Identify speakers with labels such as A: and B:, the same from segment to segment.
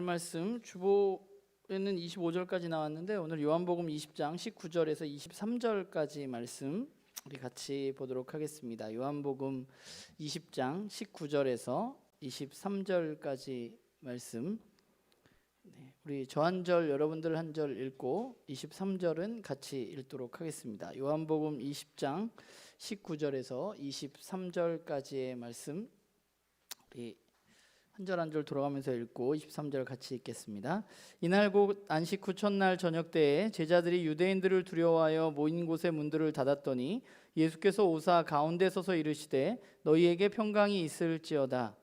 A: 말씀 주보에는 25절까지 나왔는데 오늘 요한복음 20장 19절에서 23절까지 말씀 우리 같이 보도록 하겠습니다. 요한복음 20장 19절에서 23절까지 말씀. 우리 저 한 절 여러분들 한 절 읽고 23절은 같이 읽도록 하겠습니다. 요한복음 20장 19절에서 23절까지의 말씀 우리 한 절 한 절 돌아가면서 읽고 23절 같이 읽겠습니다. 이날 곧 안식 후 첫날 저녁 때에 제자들이 유대인들을 두려워하여 모인 곳의 문들을 닫았더니 예수께서 오사 가운데 서서 이르시되 너희에게 평강이 있을지어다.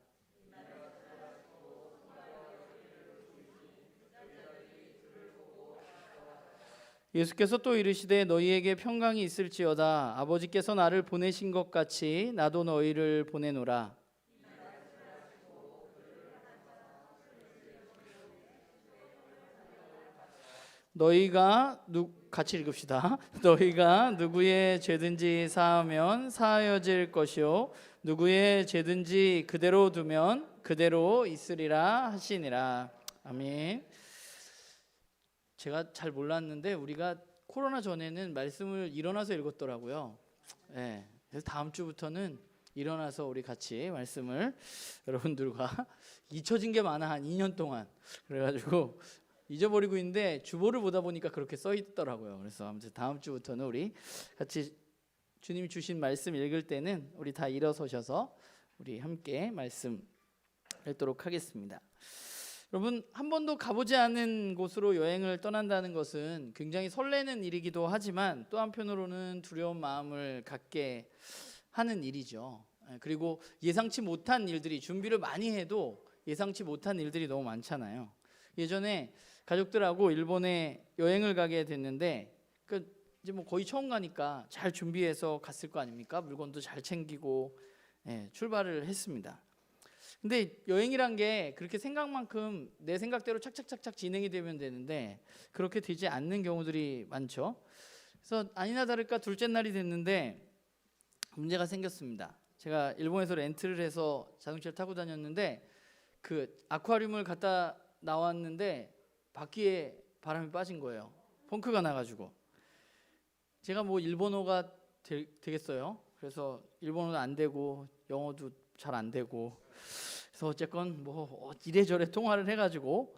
A: 예수께서 또 이르시되 너희에게 평강이 있을지어다. 아버지께서 나를 보내신 것 같이 나도 너희를 보내노라. 너희가 같이 읽읍시다. 너희가 누구의 죄든지 사하면 사하여질 것이요 누구의 죄든지 그대로 두면 그대로 있으리라 하시니라. 아멘. 제가 잘 몰랐는데 우리가 코로나 전에는 말씀을 일어나서 읽었더라고요. 네, 그래서 다음 주부터는 일어나서 우리 같이 말씀을 여러분들과 잊혀진 게 많아 한 2년 동안 그래가지고 잊어버리고 있는데 주보를 보다 보니까 그렇게 써 있더라고요. 그래서 아무튼 다음 주부터는 우리 같이 주님이 주신 말씀 읽을 때는 우리 다 일어서셔서 우리 함께 말씀 읽도록 하겠습니다. 여러분 한 번도 가보지 않은 곳으로 여행을 떠난다는 것은 굉장히 설레는 일이기도 하지만 또 한편으로는 두려운 마음을 갖게 하는 일이죠. 그리고 예상치 못한 일들이 준비를 많이 해도 예상치 못한 일들이 너무 많잖아요. 예전에 가족들하고 일본에 여행을 가게 됐는데 이제 뭐 거의 처음 가니까 잘 준비해서 갔을 거 아닙니까? 물건도 잘 챙기고 출발을 했습니다. 근데 여행이란 게 그렇게 생각만큼 내 생각대로 착착착착 진행이 되면 되는데 그렇게 되지 않는 경우들이 많죠. 그래서 아니나 다를까 둘째 날이 됐는데 문제가 생겼습니다. 제가 일본에서 렌트를 해서 자동차를 타고 다녔는데 그 아쿠아리움을 갔다 나왔는데 바퀴에 바람이 빠진 거예요. 펑크가 나가지고 제가 뭐 일본어가 되겠어요. 그래서 일본어도 안 되고 영어도 잘 안 되고 그래서 어쨌건 뭐 이래저래 통화를 해가지고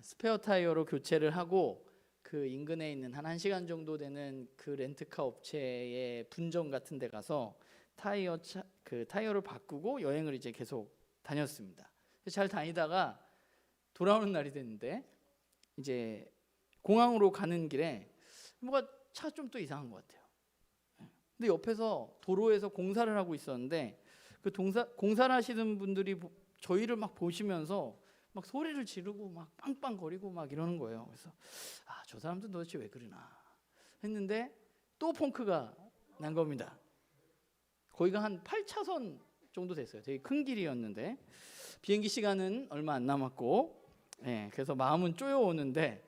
A: 스페어 타이어로 교체를 하고 그 인근에 있는 한 1시간 정도 되는 그 렌트카 업체의 분점 같은 데 가서 타이어를 바꾸고 여행을 이제 계속 다녔습니다. 잘 다니다가 돌아오는 날이 됐는데 이제 공항으로 가는 길에 뭐가 차 좀 또 이상한 것 같아요. 근데 옆에서 도로에서 공사를 하고 있었는데 그 공사를 하시는 분들이 저희를 막 보시면서 막 소리를 지르고 막 빵빵거리고 막 이러는 거예요. 그래서 저 사람들 도대체 왜 그러나 했는데 또 펑크가 난 겁니다. 거기가 한 8차선 정도 됐어요. 되게 큰 길이었는데 비행기 시간은 얼마 안 남았고 그래서 마음은 쪼여오는데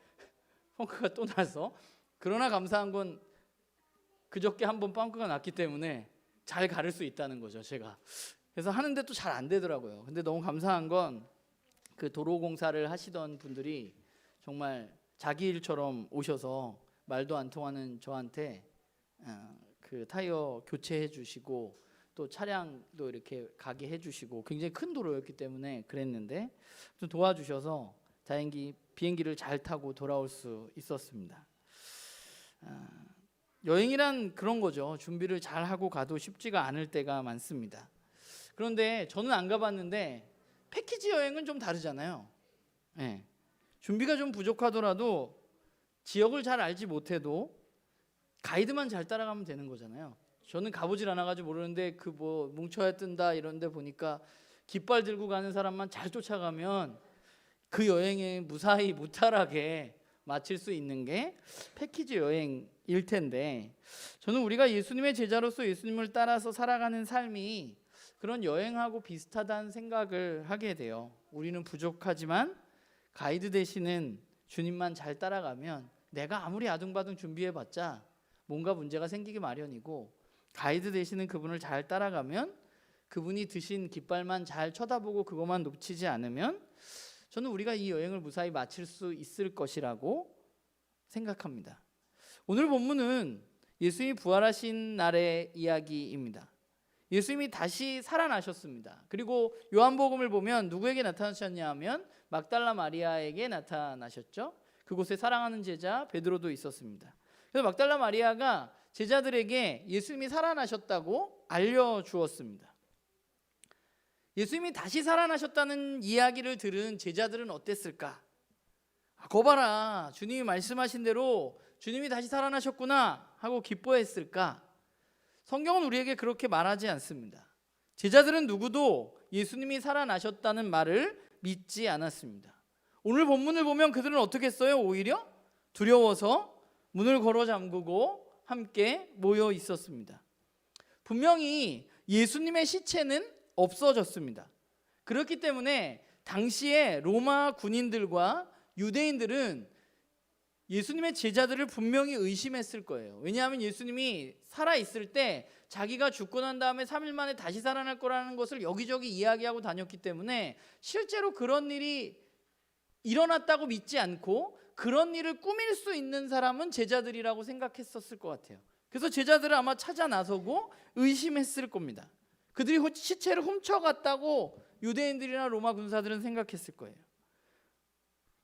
A: 펑크가 또 나서 그러나 감사한 건 그저께 한번 펑크가 났기 때문에 잘 가를 수 있다는 거죠. 제가 그래서 하는데 또 잘 안 되더라고요. 근데 너무 감사한 건 그 도로 공사를 하시던 분들이 정말 자기 일처럼 오셔서 말도 안 통하는 저한테 그 타이어 교체해 주시고 또 차량도 이렇게 가게 해주시고 굉장히 큰 도로였기 때문에 그랬는데 좀 도와주셔서 다행히 비행기를 잘 타고 돌아올 수 있었습니다. 여행이란 그런 거죠. 준비를 잘 하고 가도 쉽지가 않을 때가 많습니다. 그런데 저는 안 가봤는데 패키지 여행은 좀 다르잖아요. 준비가 좀 부족하더라도 지역을 잘 알지 못해도 가이드만 잘 따라가면 되는 거잖아요. 저는 가보질 않아가지고 모르는데 그 뭐 뭉쳐야 뜬다 이런데 보니까 깃발 들고 가는 사람만 잘 쫓아가면 그 여행에 무사히 무탈하게 마칠 수 있는 게 패키지 여행일 텐데 저는 우리가 예수님의 제자로서 예수님을 따라서 살아가는 삶이 그런 여행하고 비슷하다는 생각을 하게 돼요. 우리는 부족하지만 가이드 되시는 주님만 잘 따라가면 내가 아무리 아둥바둥 준비해봤자 뭔가 문제가 생기기 마련이고 가이드 되시는 그분을 잘 따라가면 그분이 드신 깃발만 잘 쳐다보고 그것만 놓치지 않으면 저는 우리가 이 여행을 무사히 마칠 수 있을 것이라고 생각합니다. 오늘 본문은 예수님이 부활하신 날의 이야기입니다. 예수님이 다시 살아나셨습니다. 그리고 요한복음을 보면 누구에게 나타나셨냐 하면 막달라 마리아에게 나타나셨죠. 그곳에 사랑하는 제자 베드로도 있었습니다. 그래서 막달라 마리아가 제자들에게 예수님이 살아나셨다고 알려주었습니다. 예수님이 다시 살아나셨다는 이야기를 들은 제자들은 어땠을까? 거 봐라, 주님이 말씀하신 대로 주님이 다시 살아나셨구나 하고 기뻐했을까? 성경은 우리에게 그렇게 말하지 않습니다. 제자들은 누구도 예수님이 살아나셨다는 말을 믿지 않았습니다. 오늘 본문을 보면 그들은 어떻게 했어요? 오히려 두려워서 문을 걸어 잠그고 함께 모여 있었습니다. 분명히 예수님의 시체는 없어졌습니다. 그렇기 때문에 당시에 로마 군인들과 유대인들은 예수님의 제자들을 분명히 의심했을 거예요. 왜냐하면 예수님이 살아있을 때 자기가 죽고 난 다음에 3일 만에 다시 살아날 거라는 것을 여기저기 이야기하고 다녔기 때문에 실제로 그런 일이 일어났다고 믿지 않고 그런 일을 꾸밀 수 있는 사람은 제자들이라고 생각했었을 것 같아요. 그래서 제자들을 아마 찾아 나서고 의심했을 겁니다. 그들이 시체를 훔쳐갔다고 유대인들이나 로마 군사들은 생각했을 거예요.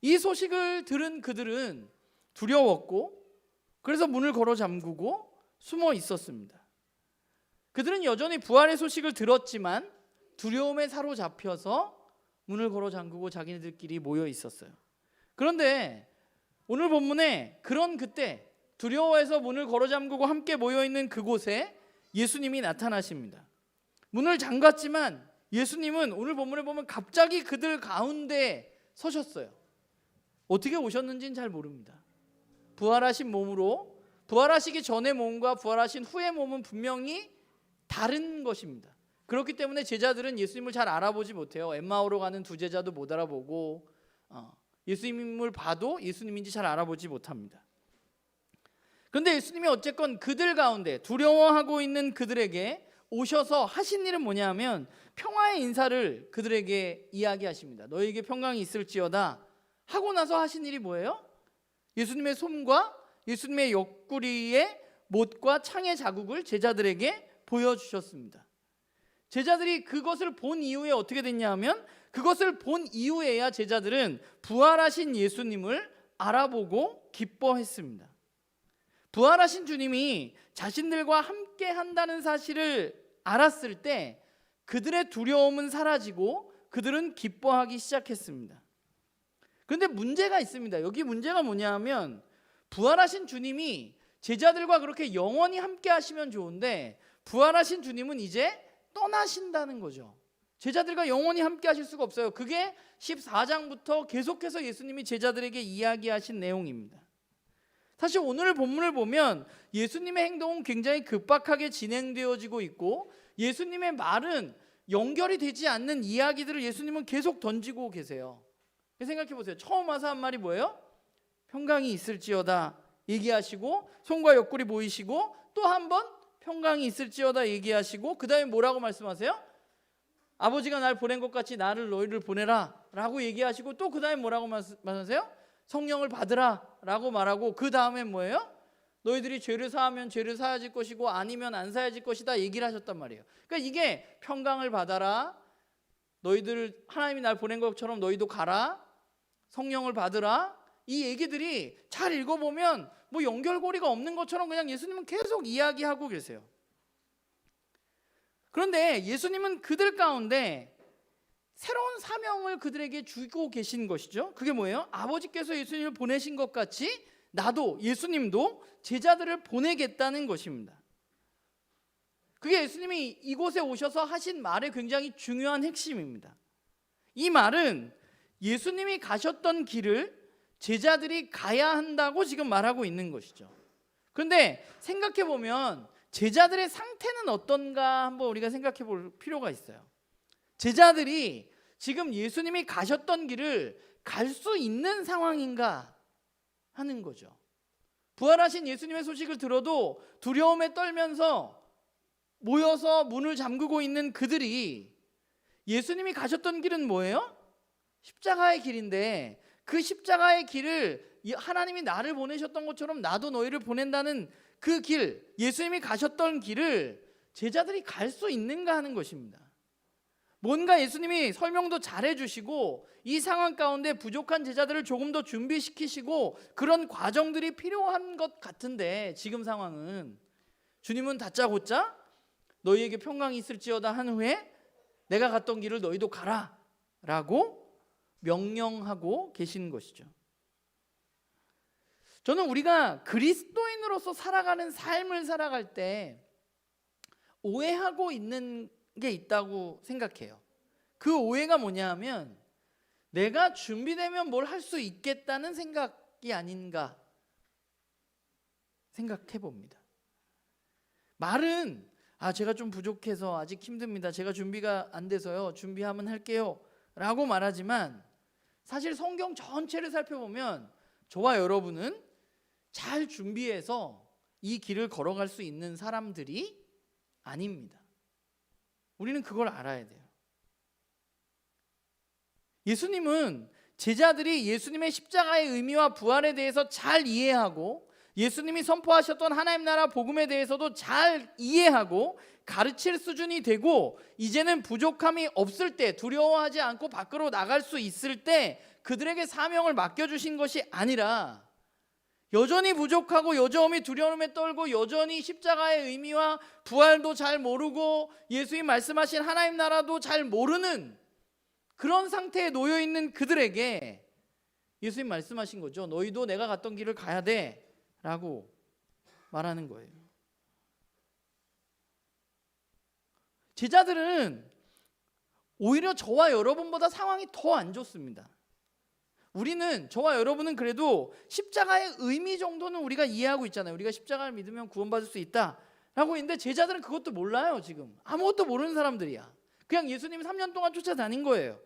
A: 이 소식을 들은 그들은 두려웠고 그래서 문을 걸어 잠그고 숨어 있었습니다. 그들은 여전히 부활의 소식을 들었지만 두려움에 사로잡혀서 문을 걸어 잠그고 자기네들끼리 모여 있었어요. 그런데 오늘 본문에 그런 그때 두려워해서 문을 걸어 잠그고 함께 모여 있는 그곳에 예수님이 나타나십니다. 문을 잠갔지만 예수님은 오늘 본문에 보면 갑자기 그들 가운데 서셨어요. 어떻게 오셨는지는 잘 모릅니다. 부활하신 몸으로, 부활하시기 전의 몸과 부활하신 후의 몸은 분명히 다른 것입니다. 그렇기 때문에 제자들은 예수님을 잘 알아보지 못해요. 엠마오로 가는 두 제자도 못 알아보고 예수님을 봐도 예수님인지 잘 알아보지 못합니다. 그런데 예수님이 어쨌건 그들 가운데 두려워하고 있는 그들에게 오셔서 하신 일은 뭐냐면 평화의 인사를 그들에게 이야기하십니다. 너에게 평강이 있을지어다 하고 나서 하신 일이 뭐예요? 예수님의 손과 예수님의 옆구리의 못과 창의 자국을 제자들에게 보여주셨습니다. 제자들이 그것을 본 이후에 어떻게 됐냐 하면 그것을 본 이후에야 제자들은 부활하신 예수님을 알아보고 기뻐했습니다. 부활하신 주님이 자신들과 함께 한다는 사실을 알았을 때 그들의 두려움은 사라지고 그들은 기뻐하기 시작했습니다. 그런데 문제가 있습니다. 여기 문제가 뭐냐 하면 부활하신 주님이 제자들과 그렇게 영원히 함께 하시면 좋은데 부활하신 주님은 이제 떠나신다는 거죠. 제자들과 영원히 함께 하실 수가 없어요. 그게 14장부터 계속해서 예수님이 제자들에게 이야기하신 내용입니다. 사실 오늘 본문을 보면 예수님의 행동은 굉장히 급박하게 진행되어지고 있고 예수님의 말은 연결이 되지 않는 이야기들을 예수님은 계속 던지고 계세요. 생각해 보세요. 처음 와서 한 말이 뭐예요? 평강이 있을지어다 얘기하시고 손과 옆구리 보이시고 또 한 번 평강이 있을지어다 얘기하시고 그 다음에 뭐라고 말씀하세요? 아버지가 날 보낸 것 같이 나를 너희를 보내라 라고 얘기하시고 또 그 다음에 뭐라고 말씀하세요? 성령을 받으라 라고 말하고 그 다음에 뭐예요? 너희들이 죄를 사하면 죄를 사야질 것이고 아니면 안 사야질 것이다 얘기를 하셨단 말이에요. 그러니까 이게 평강을 받아라, 너희들 하나님이 날 보낸 것처럼 너희도 가라, 성령을 받으라, 이 얘기들이 잘 읽어보면 뭐 연결고리가 없는 것처럼 그냥 예수님은 계속 이야기하고 계세요. 그런데 예수님은 그들 가운데 새로운 사명을 그들에게 주고 계신 것이죠. 그게 뭐예요? 아버지께서 예수님을 보내신 것 같이 나도, 예수님도 제자들을 보내겠다는 것입니다. 그게 예수님이 이곳에 오셔서 하신 말의 굉장히 중요한 핵심입니다. 이 말은 예수님이 가셨던 길을 제자들이 가야 한다고 지금 말하고 있는 것이죠. 그런데 생각해 보면 제자들의 상태는 어떤가 한번 우리가 생각해 볼 필요가 있어요. 제자들이 지금 예수님이 가셨던 길을 갈 수 있는 상황인가 하는 거죠. 부활하신 예수님의 소식을 들어도 두려움에 떨면서 모여서 문을 잠그고 있는 그들이 예수님이 가셨던 길은 뭐예요? 십자가의 길인데 그 십자가의 길을 하나님이 나를 보내셨던 것처럼 나도 너희를 보낸다는 그 길, 예수님이 가셨던 길을 제자들이 갈 수 있는가 하는 것입니다. 뭔가 예수님이 설명도 잘해주시고 이 상황 가운데 부족한 제자들을 조금 더 준비시키시고 그런 과정들이 필요한 것 같은데, 지금 상황은 주님은 다짜고짜 너희에게 평강이 있을지어다 한 후에 내가 갔던 길을 너희도 가라 라고 명령하고 계시는 것이죠. 저는 우리가 그리스도인으로서 살아가는 삶을 살아갈 때 오해하고 있는 게 있다고 생각해요. 그 오해가 뭐냐 하면 내가 준비되면 뭘 할 수 있겠다는 생각이 아닌가 생각해 봅니다. 말은 제가 좀 부족해서 아직 힘듭니다. 제가 준비가 안 돼서요. 준비하면 할게요 라고 말하지만 사실 성경 전체를 살펴보면 저와 여러분은 잘 준비해서 이 길을 걸어갈 수 있는 사람들이 아닙니다. 우리는 그걸 알아야 돼요. 예수님은 제자들이 예수님의 십자가의 의미와 부활에 대해서 잘 이해하고 예수님이 선포하셨던 하나님 나라 복음에 대해서도 잘 이해하고 가르칠 수준이 되고 이제는 부족함이 없을 때, 두려워하지 않고 밖으로 나갈 수 있을 때 그들에게 사명을 맡겨주신 것이 아니라 여전히 부족하고 여전히 두려움에 떨고 여전히 십자가의 의미와 부활도 잘 모르고 예수님 말씀하신 하나님 나라도 잘 모르는 그런 상태에 놓여 있는 그들에게 예수님 말씀하신 거죠. 너희도 내가 갔던 길을 가야 돼 라고 말하는 거예요. 제자들은 오히려 저와 여러분보다 상황이 더 안 좋습니다. 우리는, 저와 여러분은 그래도 십자가의 의미 정도는 우리가 이해하고 있잖아요. 우리가 십자가를 믿으면 구원받을 수 있다 라고 있는데 제자들은 그것도 몰라요. 지금 아무것도 모르는 사람들이야. 그냥 예수님이 3년 동안 쫓아다닌 거예요.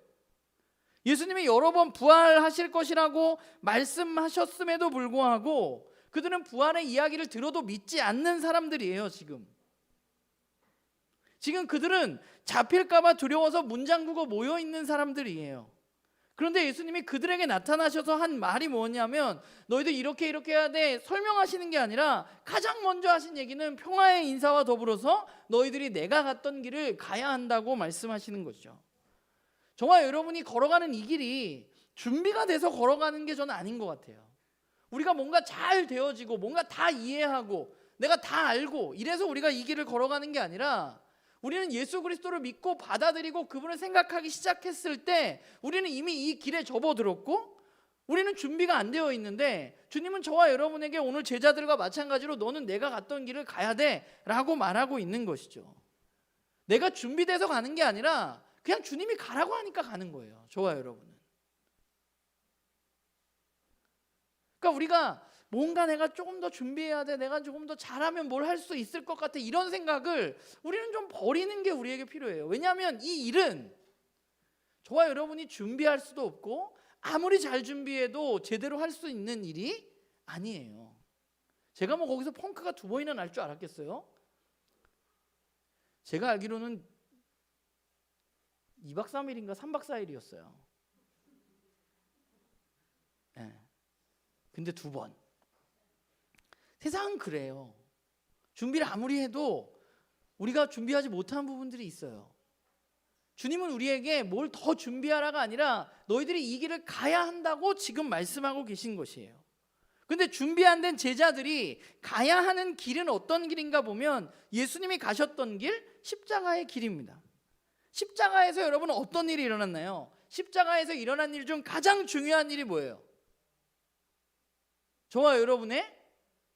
A: 예수님이 여러 번 부활하실 것이라고 말씀하셨음에도 불구하고 그들은 부활의 이야기를 들어도 믿지 않는 사람들이에요. 지금 그들은 잡힐까 봐 두려워서 문잠그고 모여있는 사람들이에요. 그런데 예수님이 그들에게 나타나셔서 한 말이 뭐냐면 너희들 이렇게 해야 돼 설명하시는 게 아니라 가장 먼저 하신 얘기는 평화의 인사와 더불어서 너희들이 내가 갔던 길을 가야 한다고 말씀하시는 거죠. 저와 여러분이 걸어가는 이 길이 준비가 돼서 걸어가는 게 저는 아닌 것 같아요. 우리가 뭔가 잘 되어지고 뭔가 다 이해하고 내가 다 알고 이래서 우리가 이 길을 걸어가는 게 아니라 우리는 예수 그리스도를 믿고 받아들이고 그분을 생각하기 시작했을 때 우리는 이미 이 길에 접어들었고 우리는 준비가 안 되어 있는데 주님은 저와 여러분에게 오늘 제자들과 마찬가지로 너는 내가 갔던 길을 가야 돼 라고 말하고 있는 것이죠. 내가 준비돼서 가는 게 아니라 그냥 주님이 가라고 하니까 가는 거예요. 저와 여러분은. 그러니까 우리가 뭔가 내가 조금 더 준비해야 돼, 내가 조금 더 잘하면 뭘 할 수 있을 것 같아, 이런 생각을 우리는 좀 버리는 게 우리에게 필요해요. 왜냐하면 이 일은 저와 여러분이 준비할 수도 없고 아무리 잘 준비해도 제대로 할 수 있는 일이 아니에요. 제가 뭐 거기서 펑크가 2번이나 날 줄 알았겠어요? 제가 알기로는 2박 3일인가 3박 4일이었어요. 네. 근데 2번. 세상은 그래요. 준비를 아무리 해도 우리가 준비하지 못한 부분들이 있어요. 주님은 우리에게 뭘 더 준비하라가 아니라 너희들이 이 길을 가야 한다고 지금 말씀하고 계신 것이에요. 근데 준비 안 된 제자들이 가야 하는 길은 어떤 길인가 보면 예수님이 가셨던 길, 십자가의 길입니다. 십자가에서 여러분은 어떤 일이 일어났나요? 십자가에서 일어난 일 중 가장 중요한 일이 뭐예요? 저와 여러분의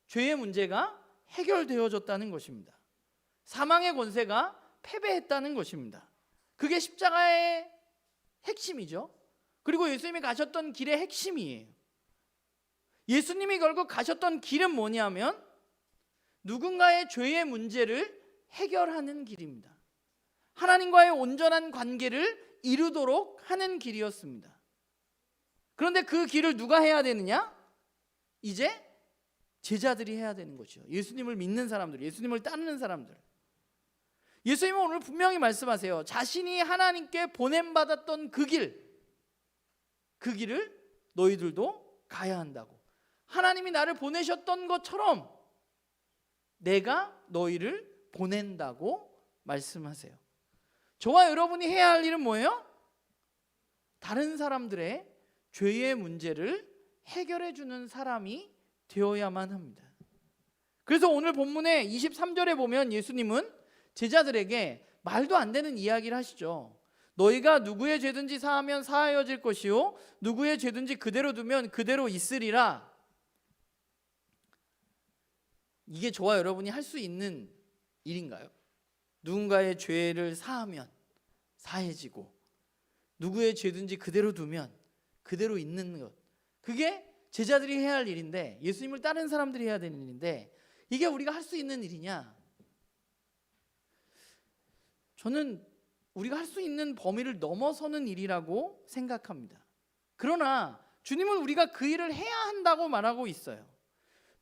A: 죄의 문제가 해결되어졌다는 것입니다. 사망의 권세가 패배했다는 것입니다. 그게 십자가의 핵심이죠. 그리고 예수님이 가셨던 길의 핵심이에요. 예수님이 결국 가셨던 길은 뭐냐면 누군가의 죄의 문제를 해결하는 길입니다. 하나님과의 온전한 관계를 이루도록 하는 길이었습니다. 그런데 그 길을 누가 해야 되느냐? 이제 제자들이 해야 되는 거죠. 예수님을 믿는 사람들, 예수님을 따르는 사람들. 예수님은 오늘 분명히 말씀하세요. 자신이 하나님께 보냄받았던 그 길, 그 길을 너희들도 가야 한다고. 하나님이 나를 보내셨던 것처럼 내가 너희를 보낸다고 말씀하세요. 저와 여러분이 해야 할 일은 뭐예요? 다른 사람들의 죄의 문제를 해결해 주는 사람이 되어야만 합니다. 그래서 오늘 본문의 23절에 보면 예수님은 제자들에게 말도 안 되는 이야기를 하시죠. 너희가 누구의 죄든지 사하면 사하여질 것이요 누구의 죄든지 그대로 두면 그대로 있으리라. 이게 저와 여러분이 할 수 있는 일인가요? 누군가의 죄를 사하면 사해지고 누구의 죄든지 그대로 두면 그대로 있는 것, 그게 제자들이 해야 할 일인데, 예수님을 따르는 사람들이 해야 되는 일인데, 이게 우리가 할 수 있는 일이냐? 저는 우리가 할 수 있는 범위를 넘어서는 일이라고 생각합니다. 그러나 주님은 우리가 그 일을 해야 한다고 말하고 있어요.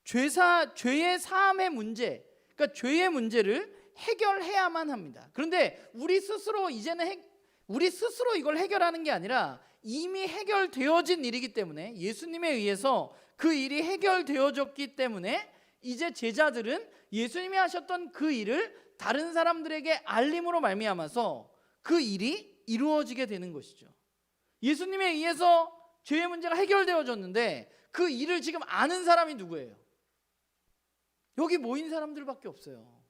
A: 죄의 사함의 문제, 그러니까 죄의 문제를 해결해야만 합니다. 그런데 우리 스스로 이걸 해결하는 게 아니라 이미 해결되어진 일이기 때문에, 예수님에 의해서 그 일이 해결되어졌기 때문에 이제 제자들은 예수님이 하셨던 그 일을 다른 사람들에게 알림으로 말미암아서 그 일이 이루어지게 되는 것이죠. 예수님에 의해서 죄의 문제가 해결되어졌는데 그 일을 지금 아는 사람이 누구예요? 여기 모인 사람들밖에 없어요.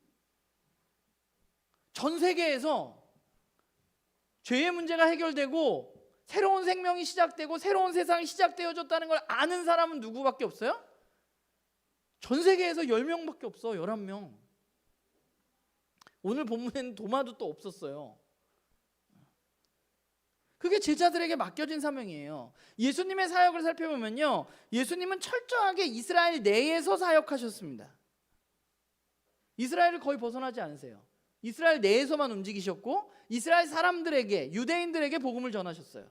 A: 전 세계에서 죄의 문제가 해결되고 새로운 생명이 시작되고 새로운 세상이 시작되어졌다는 걸 아는 사람은 누구밖에 없어요? 전 세계에서 10명밖에 없어. 11명. 오늘 본문에는 도마도 또 없었어요. 그게 제자들에게 맡겨진 사명이에요. 예수님의 사역을 살펴보면요, 예수님은 철저하게 이스라엘 내에서 사역하셨습니다. 이스라엘을 거의 벗어나지 않으세요. 이스라엘 내에서만 움직이셨고 이스라엘 사람들에게, 유대인들에게 복음을 전하셨어요.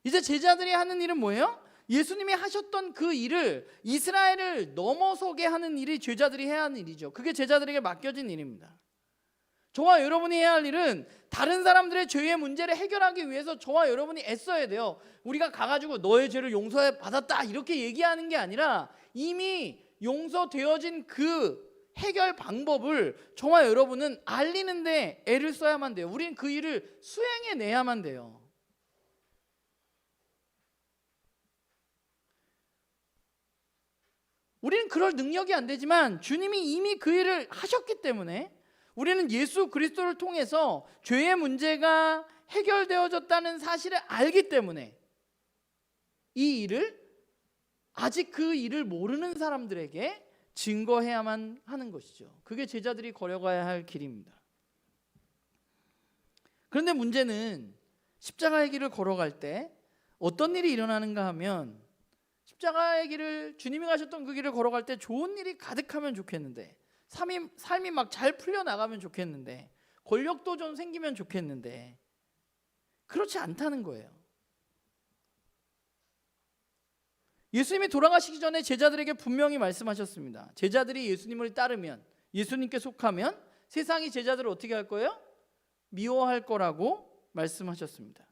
A: 이제 제자들이 하는 일은 뭐예요? 예수님이 하셨던 그 일을 이스라엘을 넘어서게 하는 일이 제자들이 해야 하는 일이죠. 그게 제자들에게 맡겨진 일입니다. 저와 여러분이 해야 할 일은 다른 사람들의 죄의 문제를 해결하기 위해서 저와 여러분이 애써야 돼요. 우리가 가가지고 너의 죄를 용서해 받았다 이렇게 얘기하는 게 아니라 이미 용서되어진 그 해결 방법을 저와 여러분은 알리는데 애를 써야만 돼요. 우리는 그 일을 수행해내야만 돼요. 우리는 그럴 능력이 안 되지만 주님이 이미 그 일을 하셨기 때문에 우리는 예수 그리스도를 통해서 죄의 문제가 해결되어졌다는 사실을 알기 때문에 이 일을 아직 그 일을 모르는 사람들에게 증거해야만 하는 것이죠. 그게 제자들이 걸어가야 할 길입니다. 그런데 문제는 십자가의 길을 걸어갈 때 어떤 일이 일어나는가 하면, 십자가의 길을, 주님이 가셨던 그 길을 걸어갈 때 좋은 일이 가득하면 좋겠는데, 삶이 막 잘 풀려나가면 좋겠는데, 권력도 좀 생기면 좋겠는데 그렇지 않다는 거예요. 예수님이 돌아가시기 전에 제자들에게 분명히 말씀하셨습니다. 제자들이 예수님을 따르면, 예수님께 속하면 세상이 제자들을 어떻게 할 거예요? 미워할 거라고 말씀하셨습니다.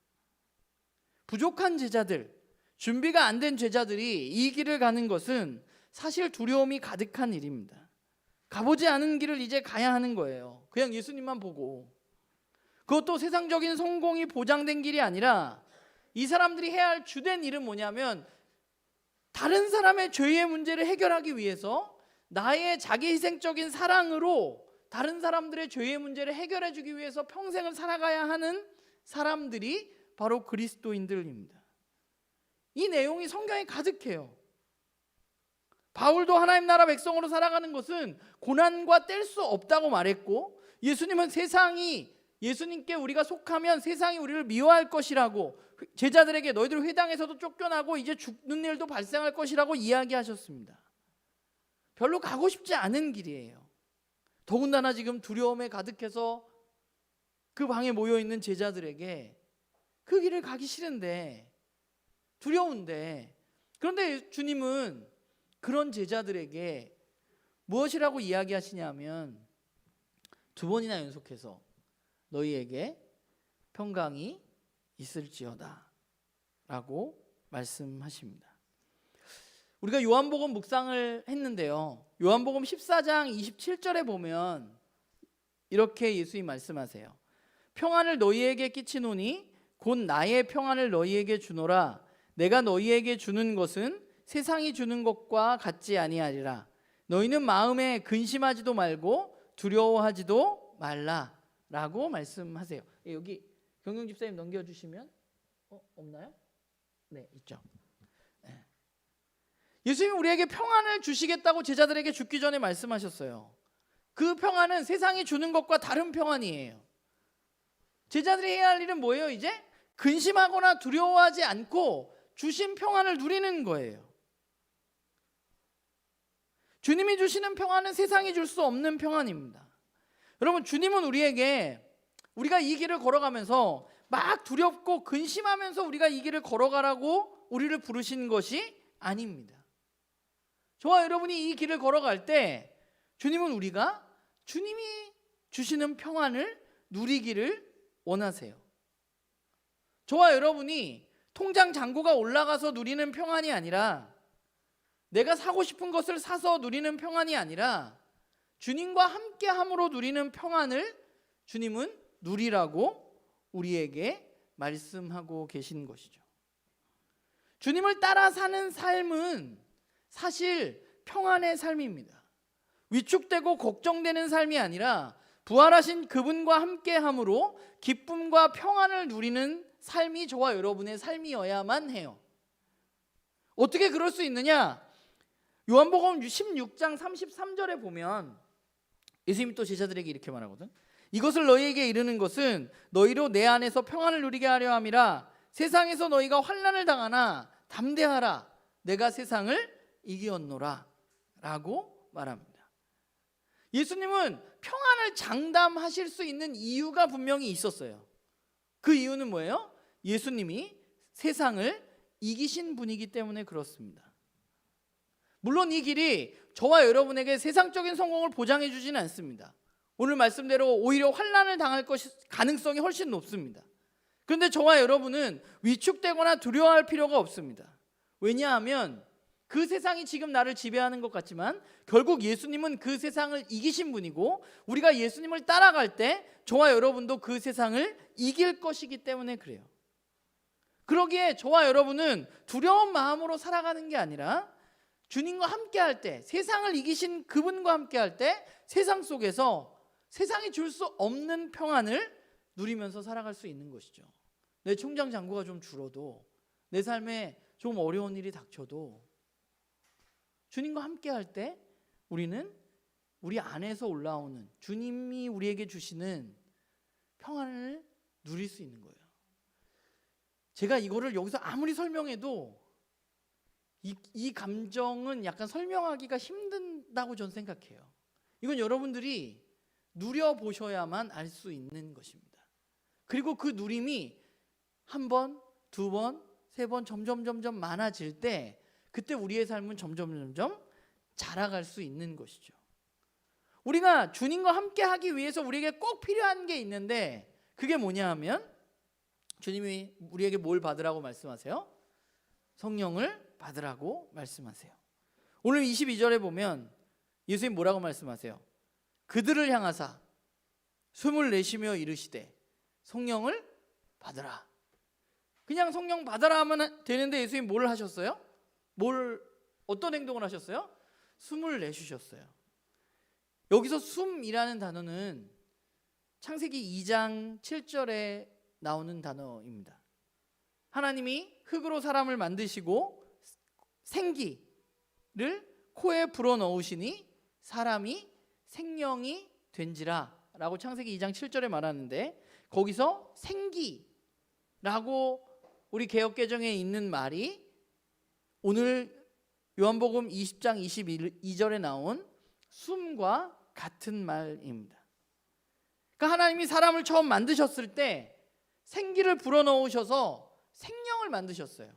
A: 부족한 제자들, 준비가 안 된 제자들이 이 길을 가는 것은 사실 두려움이 가득한 일입니다. 가보지 않은 길을 이제 가야 하는 거예요. 그냥 예수님만 보고. 그것도 세상적인 성공이 보장된 길이 아니라 이 사람들이 해야 할 주된 일은 뭐냐면, 다른 사람의 죄의 문제를 해결하기 위해서 나의 자기 희생적인 사랑으로 다른 사람들의 죄의 문제를 해결해 주기 위해서 평생을 살아가야 하는 사람들이 바로 그리스도인들입니다. 이 내용이 성경에 가득해요. 바울도 하나님 나라 백성으로 살아가는 것은 고난과 뗄 수 없다고 말했고, 예수님은 세상이, 예수님께 우리가 속하면 세상이 우리를 미워할 것이라고, 제자들에게 너희들 회당에서도 쫓겨나고 이제 죽는 일도 발생할 것이라고 이야기하셨습니다. 별로 가고 싶지 않은 길이에요. 더군다나 지금 두려움에 가득해서 그 방에 모여있는 제자들에게 그 길을 가기 싫은데, 두려운데, 그런데 주님은 그런 제자들에게 무엇이라고 이야기하시냐면, 2번이나 연속해서 너희에게 평강이 있을지어다. 라고 말씀하십니다. 우리가 요한복음 묵상을 했는데요, 요한복음 14장 27절에 보면 이렇게 예수님 말씀하세요. 평안을 너희에게 끼치노니 곧 나의 평안을 너희에게 주노라. 내가 너희에게 주는 것은 세상이 주는 것과 같지 아니하리라. 너희는 마음에 근심하지도 말고 두려워하지도 말라 라고 말씀하세요. 여기 경영 집사님 넘겨주시면 없나요? 네, 있죠. 네. 예수님이 우리에게 평안을 주시겠다고 제자들에게 죽기 전에 말씀하셨어요. 그 평안은 세상이 주는 것과 다른 평안이에요. 제자들이 해야 할 일은 뭐예요? 이제 근심하거나 두려워하지 않고 주신 평안을 누리는 거예요. 주님이 주시는 평안은 세상이 줄 수 없는 평안입니다. 여러분, 주님은 우리에게 우리가 이 길을 걸어가면서 막 두렵고 근심하면서 우리가 이 길을 걸어가라고 우리를 부르신 것이 아닙니다. 저와 여러분이 이 길을 걸어갈 때 주님은 우리가 주님이 주시는 평안을 누리기를 원하세요. 저와 여러분이 통장 잔고가 올라가서 누리는 평안이 아니라, 내가 사고 싶은 것을 사서 누리는 평안이 아니라, 주님과 함께함으로 누리는 평안을 주님은 누리라고 우리에게 말씀하고 계신 것이죠. 주님을 따라 사는 삶은 사실 평안의 삶입니다. 위축되고 걱정되는 삶이 아니라 부활하신 그분과 함께함으로 기쁨과 평안을 누리는 삶이 저와 여러분의 삶이어야만 해요. 어떻게 그럴 수 있느냐? 요한복음 16장 33절에 보면 예수님이 또 제자들에게 이렇게 말하거든. 이것을 너희에게 이르는 것은 너희로 내 안에서 평안을 누리게 하려 함이라. 세상에서 너희가 환난을 당하나 담대하라. 내가 세상을 이기었노라 라고 말합니다. 예수님은 평안을 장담하실 수 있는 이유가 분명히 있었어요. 그 이유는 뭐예요? 예수님이 세상을 이기신 분이기 때문에 그렇습니다. 물론 이 길이 저와 여러분에게 세상적인 성공을 보장해 주지는 않습니다. 오늘 말씀대로 오히려 환난을 당할 가능성이 훨씬 높습니다. 그런데 저와 여러분은 위축되거나 두려워할 필요가 없습니다. 왜냐하면 그 세상이 지금 나를 지배하는 것 같지만 결국 예수님은 그 세상을 이기신 분이고, 우리가 예수님을 따라갈 때 저와 여러분도 그 세상을 이길 것이기 때문에 그래요. 그러기에 저와 여러분은 두려운 마음으로 살아가는 게 아니라 주님과 함께 할 때, 세상을 이기신 그분과 함께 할 때 세상 속에서 세상이 줄 수 없는 평안을 누리면서 살아갈 수 있는 것이죠. 내 통장 잔고가 좀 줄어도, 내 삶에 좀 어려운 일이 닥쳐도 주님과 함께 할 때 우리는 우리 안에서 올라오는 주님이 우리에게 주시는 평안을 누릴 수 있는 거예요. 제가 이거를 여기서 아무리 설명해도 이 감정은 약간 설명하기가 힘든다고 저는 생각해요. 이건 여러분들이 누려보셔야만 알 수 있는 것입니다. 그리고 그 누림이 한 번, 두 번, 세 번 점점 많아질 때 그때 우리의 삶은 점점 자라갈 수 있는 것이죠. 우리가 주님과 함께 하기 위해서 우리에게 꼭 필요한 게 있는데, 그게 뭐냐 하면 주님이 우리에게 뭘 받으라고 말씀하세요? 성령을 받으라고 말씀하세요. 오늘 22절에 보면 예수님 뭐라고 말씀하세요? 그들을 향하사 숨을 내쉬며 이르시되 성령을 받으라. 그냥 성령 받아라 하면 되는데 예수님 뭘 하셨어요? 어떤 행동을 하셨어요? 숨을 내쉬셨어요. 여기서 숨이라는 단어는 창세기 2장 7절에 나오는 단어입니다. 하나님이 흙으로 사람을 만드시고 생기를 코에 불어넣으시니 사람이 생명이 된지라 라고 창세기 2장 7절에 말하는데, 거기서 생기라고 우리 개역개정에 있는 말이 오늘 요한복음 20장 22절에 나온 숨과 같은 말입니다. 그러니까 하나님이 사람을 처음 만드셨을 때 생기를 불어넣으셔서 생명을 만드셨어요.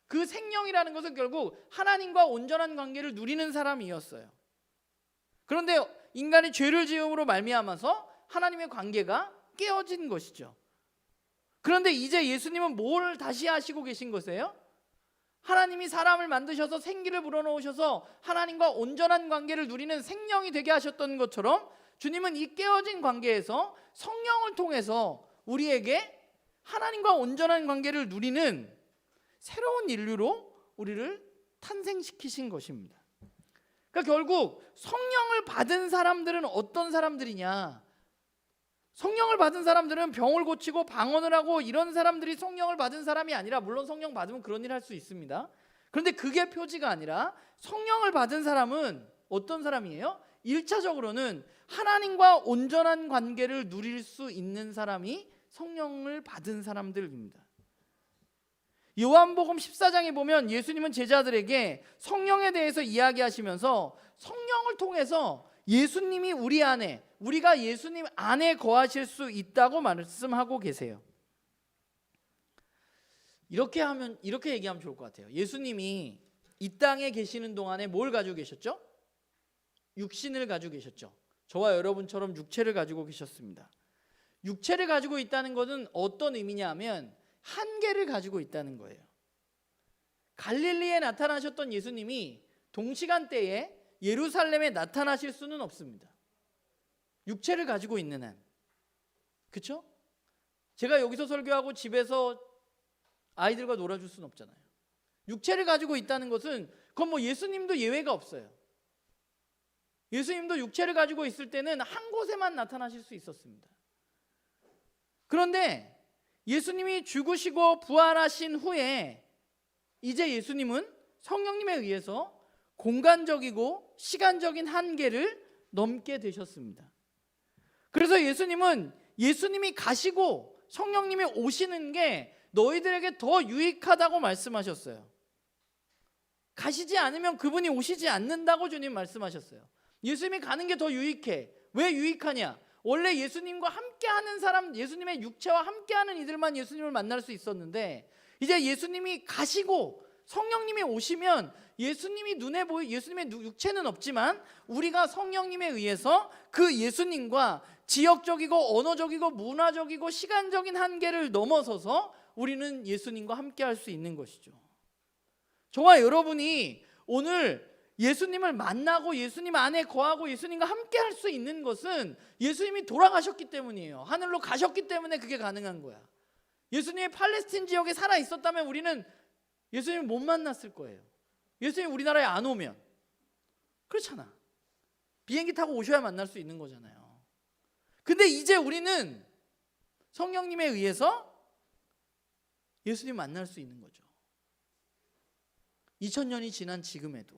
A: 그 생명이라는 것은 결국 하나님과 온전한 관계를 누리는 사람이었어요. 그런데 인간이 죄를 지음으로 말미암아서 하나님의 관계가 깨어진 것이죠. 그런데 이제 예수님은 뭘 다시 하시고 계신 것이에요? 하나님이 사람을 만드셔서 생기를 불어넣으셔서 하나님과 온전한 관계를 누리는 생명이 되게 하셨던 것처럼 주님은 이 깨어진 관계에서 성령을 통해서 우리에게 하나님과 온전한 관계를 누리는 새로운 인류로 우리를 탄생시키신 것입니다. 그러니까 결국 성령을 받은 사람들은 어떤 사람들이냐? 성령을 받은 사람들은 병을 고치고 방언을 하고 이런 사람들이 성령을 받은 사람이 아니라, 물론 성령 받으면 그런 일 할 수 있습니다. 그런데 그게 표지가 아니라 성령을 받은 사람은 어떤 사람이에요? 1차적으로는 하나님과 온전한 관계를 누릴 수 있는 사람이 성령을 받은 사람들입니다. 요한복음 14장에 보면 예수님은 제자들에게 성령에 대해서 이야기하시면서 성령을 통해서 예수님이 우리 안에, 우리가 예수님 안에 거하실 수 있다고 말씀하고 계세요. 이렇게 얘기하면 좋을 것 같아요. 예수님이 이 땅에 계시는 동안에 뭘 가지고 계셨죠? 육신을 가지고 계셨죠. 저와 여러분처럼 육체를 가지고 계셨습니다. 육체를 가지고 있다는 것은 어떤 의미냐 하면 한계를 가지고 있다는 거예요. 갈릴리에 나타나셨던 예수님이 동시간대에 예루살렘에 나타나실 수는 없습니다. 육체를 가지고 있는 한. 그렇죠? 제가 여기서 설교하고 집에서 아이들과 놀아줄 수는 없잖아요. 육체를 가지고 있다는 것은 그건 뭐 예수님도 예외가 없어요. 예수님도 육체를 가지고 있을 때는 한 곳에만 나타나실 수 있었습니다. 그런데 예수님이 죽으시고 부활하신 후에 이제 예수님은 성령님에 의해서 공간적이고 시간적인 한계를 넘게 되셨습니다. 그래서 예수님은 예수님이 가시고 성령님이 오시는 게 너희들에게 더 유익하다고 말씀하셨어요. 가시지 않으면 그분이 오시지 않는다고 주님 말씀하셨어요. 예수님이 가는 게 더 유익해. 왜 유익하냐? 원래 예수님과 함께하는 사람, 예수님의 육체와 함께하는 이들만 예수님을 만날 수 있었는데 이제 예수님이 가시고 성령님이 오시면 예수님이 눈에 예수님의 육체는 없지만 우리가 성령님에 의해서 그 예수님과 지역적이고 언어적이고 문화적이고 시간적인 한계를 넘어서서 우리는 예수님과 함께할 수 있는 것이죠. 저와 여러분이 오늘 예수님을 만나고 예수님 안에 거하고 예수님과 함께 할 수 있는 것은 예수님이 돌아가셨기 때문이에요. 하늘로 가셨기 때문에 그게 가능한 거야. 예수님이 팔레스틴 지역에 살아 있었다면 우리는 예수님을 못 만났을 거예요. 예수님이 우리나라에 안 오면. 그렇잖아. 비행기 타고 오셔야 만날 수 있는 거잖아요. 근데 이제 우리는 성령님에 의해서 예수님 만날 수 있는 거죠. 2000년이 지난 지금에도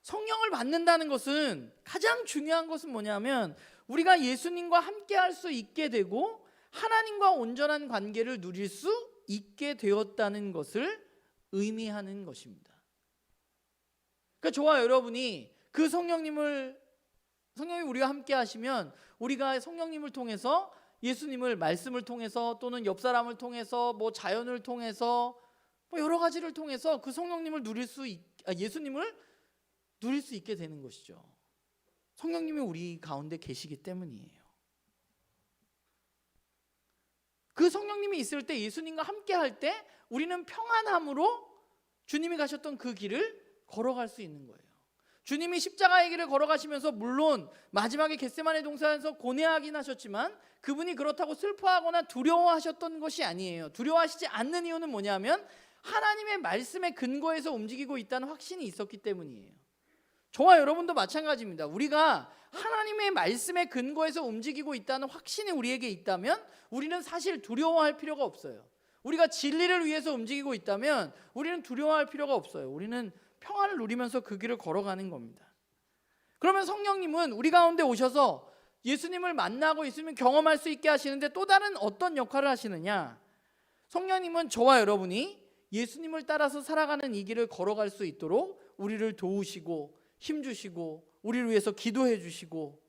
A: 성령을 받는다는 것은 가장 중요한 것은 뭐냐면 우리가 예수님과 함께 할 수 있게 되고 하나님과 온전한 관계를 누릴 수 있게 되었다는 것을 의미하는 것입니다. 그러니까 저와 여러분이 그 성령님이 우리와 함께 하시면 우리가 성령님을 통해서 예수님을 말씀을 통해서 또는 옆 사람을 통해서 뭐 자연을 통해서 뭐 여러 가지를 통해서 그 성령님을 예수님을 누릴 수 있게 되는 것이죠. 성령님이 우리 가운데 계시기 때문이에요. 그 성령님이 있을 때 예수님과 함께 할 때 우리는 평안함으로 주님이 가셨던 그 길을 걸어갈 수 있는 거예요. 주님이 십자가의 길을 걸어가시면서 물론 마지막에 겟세마네 동산에서 고뇌하긴 하셨지만 그분이 그렇다고 슬퍼하거나 두려워하셨던 것이 아니에요. 두려워하시지 않는 이유는 뭐냐면 하나님의 말씀의 근거에서 움직이고 있다는 확신이 있었기 때문이에요. 저와 여러분도 마찬가지입니다. 우리가 하나님의 말씀의 근거에서 움직이고 있다는 확신이 우리에게 있다면 우리는 사실 두려워할 필요가 없어요. 우리가 진리를 위해서 움직이고 있다면 우리는 두려워할 필요가 없어요. 우리는 평안을 누리면서 그 길을 걸어가는 겁니다. 그러면 성령님은 우리 가운데 오셔서 예수님을 만나고 예수님을 경험할 수 있게 하시는데 또 다른 어떤 역할을 하시느냐? 성령님은 저와 여러분이 예수님을 따라서 살아가는 이 길을 걸어갈 수 있도록 우리를 도우시고 힘주시고 우리를 위해서 기도해 주시고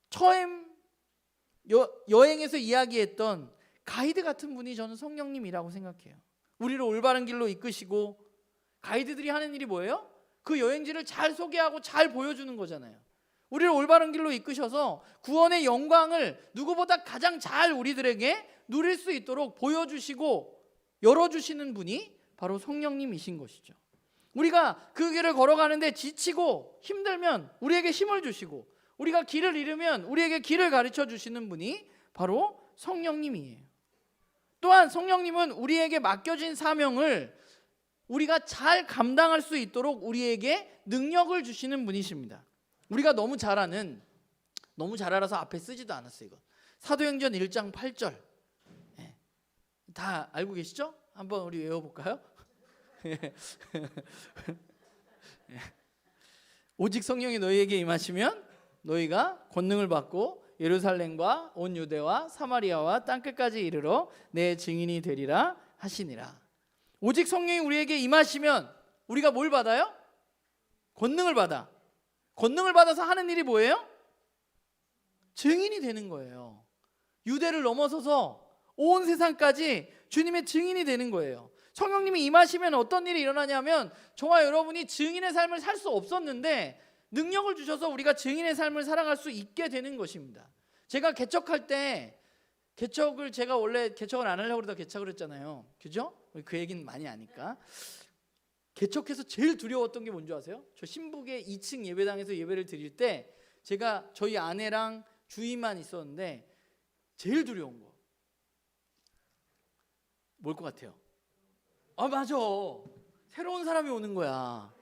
A: 처음 여행에서 이야기했던 가이드 같은 분이 저는 성령님이라고 생각해요. 우리를 올바른 길로 이끄시고 가이드들이 하는 일이 뭐예요? 그 여행지를 잘 소개하고 잘 보여주는 거잖아요. 우리를 올바른 길로 이끄셔서 구원의 영광을 누구보다 가장 잘 우리들에게 누릴 수 있도록 보여주시고 열어주시는 분이 바로 성령님이신 것이죠. 우리가 그 길을 걸어가는데 지치고 힘들면 우리에게 힘을 주시고, 우리가 길을 잃으면 우리에게 길을 가르쳐 주시는 분이 바로 성령님이에요. 또한 성령님은 우리에게 맡겨진 사명을 우리가 잘 감당할 수 있도록 우리에게 능력을 주시는 분이십니다. 우리가 너무 잘 알아서 앞에 쓰지도 않았어요. 이거 사도행전 1장 8절 다 알고 계시죠? 한번 우리 외워볼까요? 오직 성령이 너희에게 임하시면 너희가 권능을 받고 예루살렘과 온 유대와 사마리아와 땅끝까지 이르러 내 증인이 되리라 하시니라. 오직 성령이 우리에게 임하시면 우리가 뭘 받아요? 권능을 받아. 권능을 받아서 하는 일이 뭐예요? 증인이 되는 거예요. 유대를 넘어서서 온 세상까지 주님의 증인이 되는 거예요. 성령님이 임하시면 어떤 일이 일어나냐면 저와 여러분이 증인의 삶을 살 수 없었는데 능력을 주셔서 우리가 증인의 삶을 살아갈 수 있게 되는 것입니다. 제가 개척할 때 제가 원래 개척을 안 하려고 그러다 개척을 했잖아요. 그죠? 그 얘기는 많이 아니까. 개척해서 제일 두려웠던 게 뭔지 아세요? 저 신북의 2층 예배당에서 예배를 드릴 때 제가 저희 아내랑 주임만 있었는데 제일 두려운 거 뭘 것 같아요? 아 맞아, 새로운 사람이 오는 거야.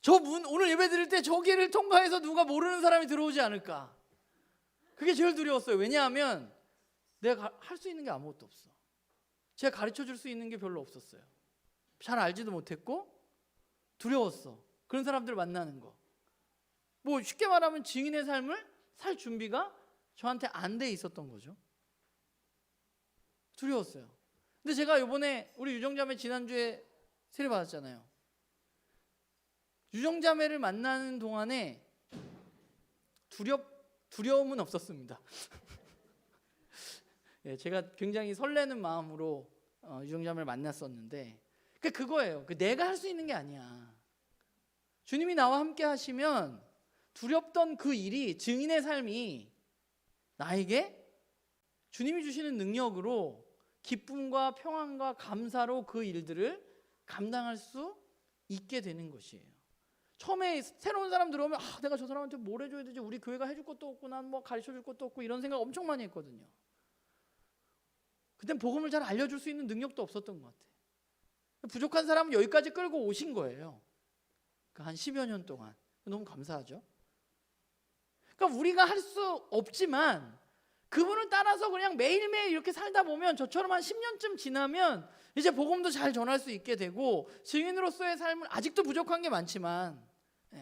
A: 저 문 오늘 예배 드릴 때 저기를 통과해서 누가 모르는 사람이 들어오지 않을까. 그게 제일 두려웠어요. 왜냐하면 내가 할 수 있는 게 아무것도 없어. 제가 가르쳐 줄 수 있는 게 별로 없었어요. 잘 알지도 못했고 두려웠어. 그런 사람들 만나는 거. 뭐 쉽게 말하면 증인의 삶을 살 준비가 저한테 안 돼 있었던 거죠. 두려웠어요. 근데 제가 이번에 우리 유정자매 지난주에 세례 받았잖아요. 유정자매를 만나는 동안에 두려움은 없었습니다. 예, 제가 굉장히 설레는 마음으로 유정자매를 만났었는데 그거예요. 내가 할 수 있는 게 아니야. 주님이 나와 함께 하시면 두렵던 그 일이, 증인의 삶이 나에게 주님이 주시는 능력으로 기쁨과 평안과 감사로 그 일들을 감당할 수 있게 되는 것이에요. 처음에 새로운 사람 들어오면 내가 저 사람한테 뭘 해줘야 되지? 우리 교회가 해줄 것도 없고 난 뭐 가르쳐 줄 것도 없고 이런 생각 엄청 많이 했거든요. 그땐 복음을 잘 알려줄 수 있는 능력도 없었던 것 같아요. 부족한 사람은 여기까지 끌고 오신 거예요. 한 10여 년 동안. 너무 감사하죠. 그러니까 우리가 할 수 없지만 그분을 따라서 그냥 매일매일 이렇게 살다 보면 저처럼 한 10년쯤 지나면 이제 복음도 잘 전할 수 있게 되고 증인으로서의 삶을, 아직도 부족한 게 많지만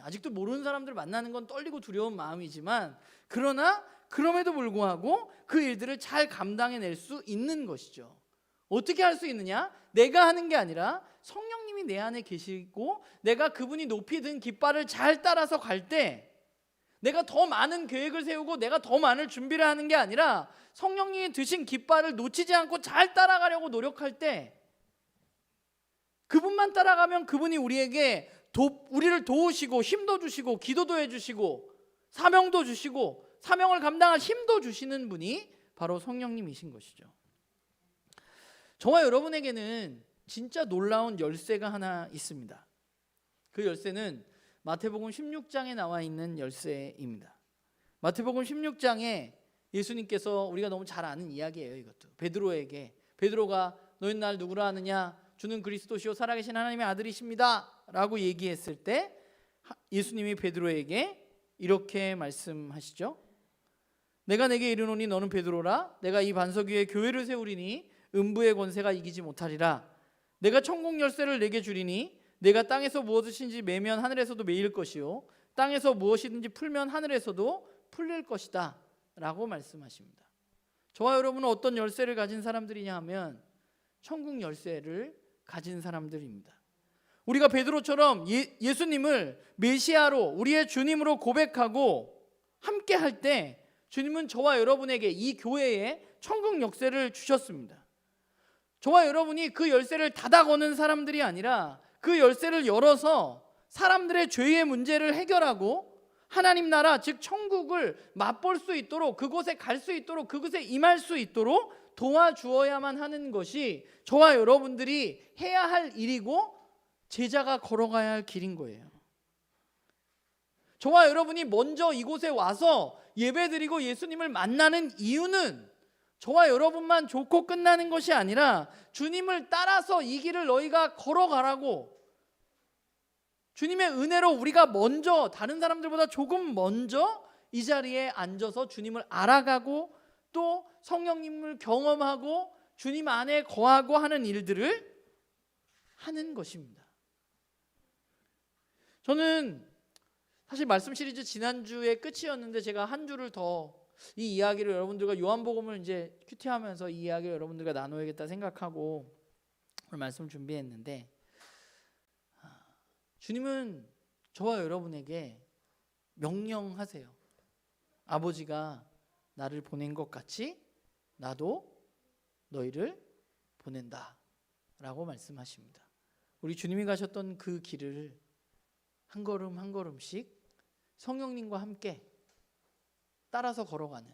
A: 아직도 모르는 사람들을 만나는 건 떨리고 두려운 마음이지만 그러나 그럼에도 불구하고 그 일들을 잘 감당해낼 수 있는 것이죠. 어떻게 할 수 있느냐? 내가 하는 게 아니라 성령님이 내 안에 계시고 내가 그분이 높이 든 깃발을 잘 따라서 갈 때 내가 더 많은 계획을 세우고 내가 더 많은 준비를 하는 게 아니라 성령님이 드신 깃발을 놓치지 않고 잘 따라가려고 노력할 때 그분만 따라가면 그분이 우리에게 우리를 도우시고 힘도 주시고 기도도 해주시고 사명도 주시고 사명을 감당할 힘도 주시는 분이 바로 성령님이신 것이죠. 저와 여러분에게는 진짜 놀라운 열쇠가 하나 있습니다. 그 열쇠는 마태복음 16장에 나와 있는 열쇠입니다. 마태복음 16장에 예수님께서, 우리가 너무 잘 아는 이야기예요. 이것도 베드로가 너희는 날 누구라 하느냐? 주는 그리스도시요 살아계신 하나님의 아들이십니다 라고 얘기했을 때 예수님이 베드로에게 이렇게 말씀하시죠. 내가 내게 이르노니 너는 베드로라. 내가 이 반석 위에 교회를 세우리니 음부의 권세가 이기지 못하리라. 내가 천국 열쇠를 내게 주리니 내가 땅에서 무엇이든지 매면 하늘에서도 매일 것이요 땅에서 무엇이든지 풀면 하늘에서도 풀릴 것이다 라고 말씀하십니다. 저와 여러분은 어떤 열쇠를 가진 사람들이냐 하면 천국 열쇠를 가진 사람들입니다. 우리가 베드로처럼 예수님을 메시아로, 우리의 주님으로 고백하고 함께 할 때 주님은 저와 여러분에게 이 교회에 천국 열쇠를 주셨습니다. 저와 여러분이 그 열쇠를 닫아 거는 사람들이 아니라 그 열쇠를 열어서 사람들의 죄의 문제를 해결하고 하나님 나라 즉 천국을 맛볼 수 있도록, 그곳에 갈 수 있도록, 그곳에 임할 수 있도록 도와주어야만 하는 것이 저와 여러분들이 해야 할 일이고 제자가 걸어가야 할 길인 거예요. 저와 여러분이 먼저 이곳에 와서 예배드리고 예수님을 만나는 이유는 저와 여러분만 좋고 끝나는 것이 아니라 주님을 따라서 이 길을 너희가 걸어가라고, 주님의 은혜로 우리가 먼저, 다른 사람들보다 조금 먼저 이 자리에 앉아서 주님을 알아가고 또 성령님을 경험하고 주님 안에 거하고 하는 일들을 하는 것입니다. 저는 사실 말씀 시리즈 지난주에 끝이었는데 제가 한 주를 더 이 이야기를 여러분들과 요한복음을 이제 큐티하면서 이 이야기를 여러분들과 나눠야겠다 생각하고 오늘 말씀을 준비했는데, 주님은 저와 여러분에게 명령하세요. 아버지가 나를 보낸 것 같이 나도 너희를 보낸다 라고 말씀하십니다. 우리 주님이 가셨던 그 길을 한 걸음 한 걸음씩 성령님과 함께 따라서 걸어가는,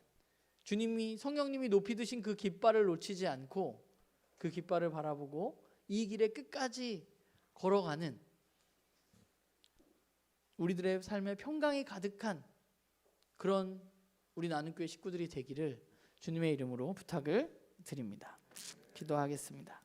A: 주님이 성령님이 높이 드신 그 깃발을 놓치지 않고 그 깃발을 바라보고 이 길의 끝까지 걸어가는 우리들의 삶에 평강이 가득한 그런 우리 나눔교회 식구들이 되기를 주님의 이름으로 부탁을 드립니다. 기도하겠습니다.